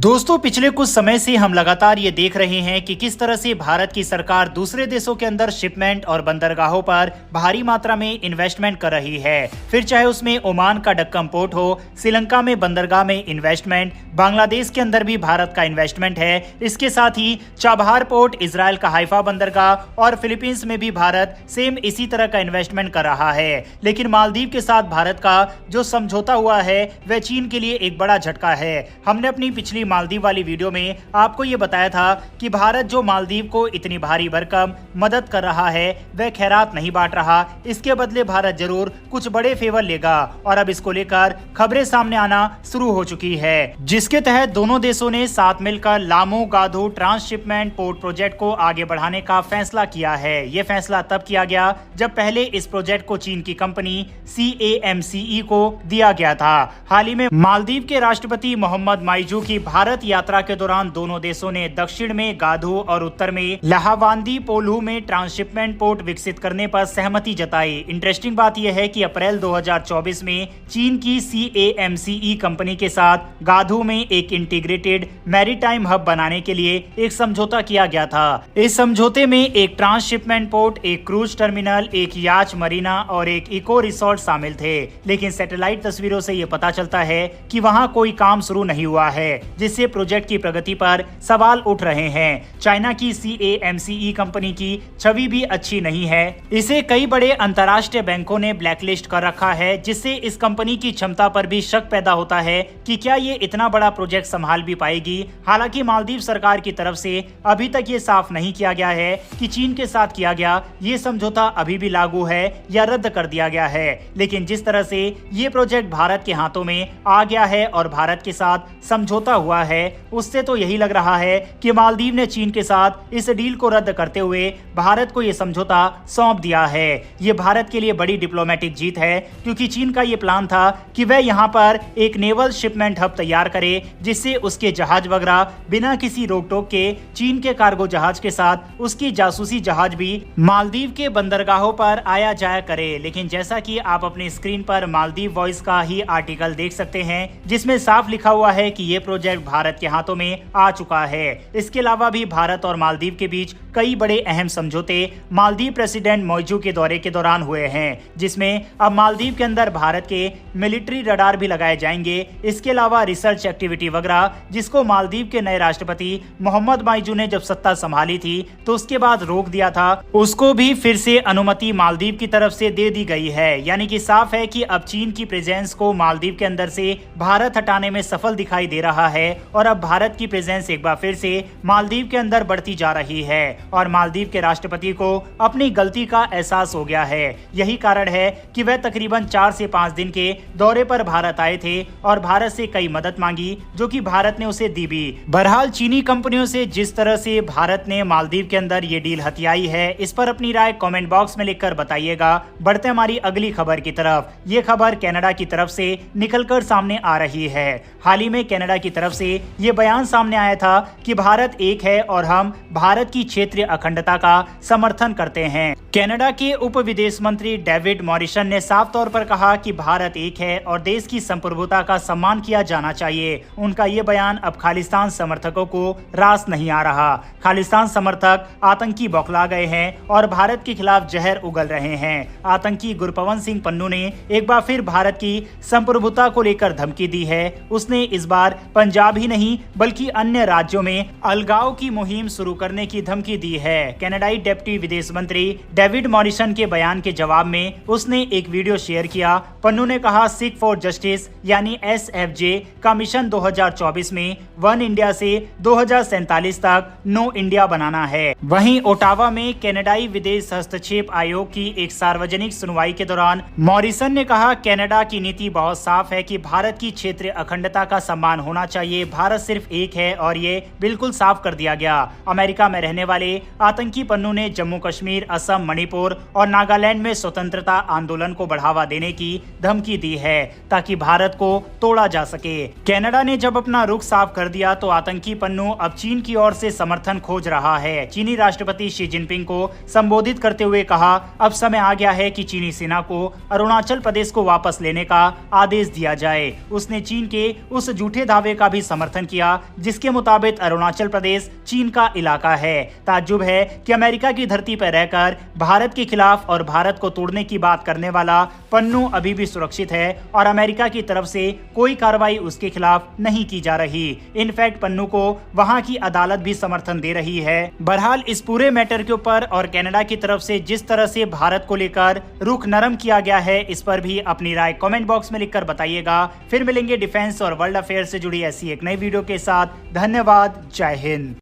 दोस्तों, पिछले कुछ समय से हम लगातार ये देख रहे हैं कि किस तरह से भारत की सरकार दूसरे देशों के अंदर शिपमेंट और बंदरगाहों पर भारी मात्रा में इन्वेस्टमेंट कर रही है। फिर चाहे उसमें ओमान का डक्कम पोर्ट हो, श्रीलंका में बंदरगाह में इन्वेस्टमेंट, बांग्लादेश के अंदर भी भारत का इन्वेस्टमेंट है। इसके साथ ही चाबहार पोर्ट, इजराइल का हाइफा बंदरगाह और फिलीपींस में भी भारत सेम इसी तरह का इन्वेस्टमेंट कर रहा है। लेकिन मालदीव के साथ भारत का जो समझौता हुआ है वह चीन के लिए एक बड़ा झटका है। हमने अपनी पिछली मालदीव वाली वीडियो में आपको ये बताया था कि भारत जो मालदीव को इतनी भारी भरकम मदद कर रहा है वह खैरात नहीं बांट रहा, इसके बदले भारत जरूर कुछ बड़े फेवर लेगा। और अब इसको लेकर खबरें सामने आना शुरू हो चुकी है, जिसके तहत दोनों देशों ने साथ मिलकर लामू गाधू ट्रांसशिपमेंट पोर्ट प्रोजेक्ट को आगे बढ़ाने का फैसला किया है। ये फैसला तब किया गया जब पहले इस प्रोजेक्ट को चीन की कंपनी CAMCE को दिया गया था। हाल ही में मालदीव के राष्ट्रपति मोहम्मद माइजू की भारत यात्रा के दौरान दोनों देशों ने दक्षिण में गाधू और उत्तर में लाहवांदी पोलू में ट्रांसशिपमेंट पोर्ट विकसित करने पर सहमति जताई। इंटरेस्टिंग बात यह है कि अप्रैल 2024 में चीन की CAMCE कंपनी के साथ गाधू में एक इंटीग्रेटेड मैरीटाइम हब बनाने के लिए एक समझौता किया गया था। इस समझौते में एक ट्रांसशिपमेंट पोर्ट, एक क्रूज टर्मिनल, एक याच मरीना और एक इको रिसोर्ट शामिल थे। लेकिन सैटेलाइट तस्वीरों से यह पता चलता है कि वहां कोई काम शुरू नहीं हुआ है, जिससे प्रोजेक्ट की प्रगति पर सवाल उठ रहे हैं। चाइना की CAMCE कंपनी की छवि भी अच्छी नहीं है। इसे कई बड़े अंतर्राष्ट्रीय बैंकों ने ब्लैकलिस्ट कर रखा है, जिससे इस कंपनी की क्षमता पर भी शक पैदा होता है कि क्या ये इतना बड़ा प्रोजेक्ट संभाल भी पाएगी। हालांकि मालदीव सरकार की तरफ से अभी तक ये साफ नहीं किया गया है कि चीन के साथ किया गया ये समझौता अभी भी लागू है या रद्द कर दिया गया है। लेकिन जिस तरह से ये प्रोजेक्ट भारत के हाथों में आ गया है और भारत के साथ समझौता हुआ है, उससे तो यही लग रहा है कि मालदीव ने चीन के साथ इस डील को रद्द करते हुए भारत को यह समझौता सौंप दिया है। ये भारत के लिए बड़ी डिप्लोमेटिक जीत है, क्योंकि चीन का ये प्लान था कि वह यहाँ पर एक नेवल शिपमेंट हब तैयार करे, जिससे उसके जहाज वगैरह बिना किसी रोक टोक के चीन के कार्गो जहाज के साथ उसकी जासूसी जहाज भी मालदीव के बंदरगाहों पर आया जाया करे। लेकिन जैसा कि आप अपनी स्क्रीन पर मालदीव वॉइस का ही आर्टिकल देख सकते हैं, जिसमें साफ लिखा हुआ है कि ये प्रोजेक्ट भारत के हाथों में आ चुका है। इसके अलावा भी भारत और मालदीव के बीच कई बड़े अहम समझौते मालदीव प्रेसिडेंट मौजू के दौरे के दौरान हुए हैं, जिसमें अब मालदीव के अंदर भारत के मिलिट्री रडार भी लगाए जाएंगे। इसके अलावा रिसर्च एक्टिविटी वगैरह, जिसको मालदीव के नए राष्ट्रपति मोहम्मद माइजू ने जब सत्ता संभाली थी तो उसके बाद रोक दिया था, उसको भी फिर से अनुमति मालदीव की तरफ से दे दी गई है। यानी कि साफ है कि अब चीन की प्रेजेंस को मालदीव के अंदर से भारत हटाने में सफल दिखाई दे रहा है और अब भारत की प्रेजेंस एक बार फिर से मालदीव के अंदर बढ़ती जा रही है और मालदीव के राष्ट्रपति को अपनी गलती का एहसास हो गया है। यही कारण है कि वह तकरीबन 4 से 5 दिन के दौरे पर भारत आए थे और भारत से कई मदद मांगी, जो कि भारत ने उसे दी भी। बहरहाल चीनी कंपनियों से जिस तरह से भारत ने मालदीव के अंदर ये डील हथियाई है, इस पर अपनी राय कमेंट बॉक्स में लिखकर बताइएगा। बढ़ते हमारी अगली खबर की तरफ। ये खबर कनाडा की तरफ से निकलकर सामने आ रही है। हाल ही में कनाडा की तरफ से ये बयान सामने आया था कि भारत एक है और हम भारत की क्षेत्रीय अखंडता का समर्थन करते हैं। कनाडा के उप विदेश मंत्री डेविड मॉरिसन ने साफ तौर पर कहा कि भारत एक है और देश की संप्रभुता का सम्मान किया जाना चाहिए। उनका ये बयान अब खालिस्तान समर्थकों को रास नहीं आ रहा। खालिस्तान समर्थक आतंकी बौखला गए हैं और भारत के खिलाफ जहर उगल रहे हैं। आतंकी गुरपवन सिंह पन्नू ने एक बार फिर भारत की संप्रभुता को लेकर धमकी दी है। उसने इस बार पंजाब ही नहीं बल्कि अन्य राज्यों में अलगाव की मुहिम शुरू करने की धमकी दी है। कनाडाई डिप्टी विदेश मंत्री डेविड मॉरिसन के बयान के जवाब में उसने एक वीडियो शेयर किया। पन्नू ने कहा, सिख फॉर जस्टिस यानी SFJ का मिशन 2024 में वन इंडिया से 2047 तक नो इंडिया बनाना है। वहीं ओटावा में कनाडाई विदेश हस्तक्षेप आयोग की एक सार्वजनिक सुनवाई के दौरान मॉरिसन ने कहा, कनाडा की नीति बहुत साफ है कि भारत की क्षेत्रीय अखंडता का सम्मान होना चाहिए। भारत सिर्फ एक है और ये बिल्कुल साफ कर दिया गया। अमेरिका में रहने वाले आतंकी पन्नू ने जम्मू कश्मीर, असम, मणिपुर और नागालैंड में स्वतंत्रता आंदोलन को बढ़ावा देने की धमकी दी है ताकि भारत को तोड़ा जा सके। कनाडा ने जब अपना रुख साफ कर दिया तो आतंकी पन्नू अब चीन की ओर से समर्थन खोज रहा है। चीनी राष्ट्रपति शी जिनपिंग को संबोधित करते हुए कहा, अब समय आ गया है कि चीनी सेना को अरुणाचल प्रदेश को वापस लेने का आदेश दिया जाए। उसने चीन के उस झूठे दावे का भी समर्थन किया जिसके मुताबिक अरुणाचल प्रदेश चीन का इलाका है। ताज्जुब है कि अमेरिका की धरती पर रहकर भारत के खिलाफ और भारत को तोड़ने की बात करने वाला पन्नू अभी भी सुरक्षित है और अमेरिका की तरफ से कोई कार्रवाई उसके खिलाफ नहीं की जा रही। इनफैक्ट पन्नू को वहां की अदालत भी समर्थन दे रही है। बहरहाल इस पूरे मैटर के ऊपर और कनाडा की तरफ से जिस तरह से भारत को लेकर रुख नरम किया गया है, इस पर भी अपनी राय कमेंट बॉक्स में लिखकर बताइएगा। फिर मिलेंगे डिफेंस और वर्ल्ड अफेयर से जुड़ी ऐसी एक नई वीडियो के साथ। धन्यवाद। जय हिंद।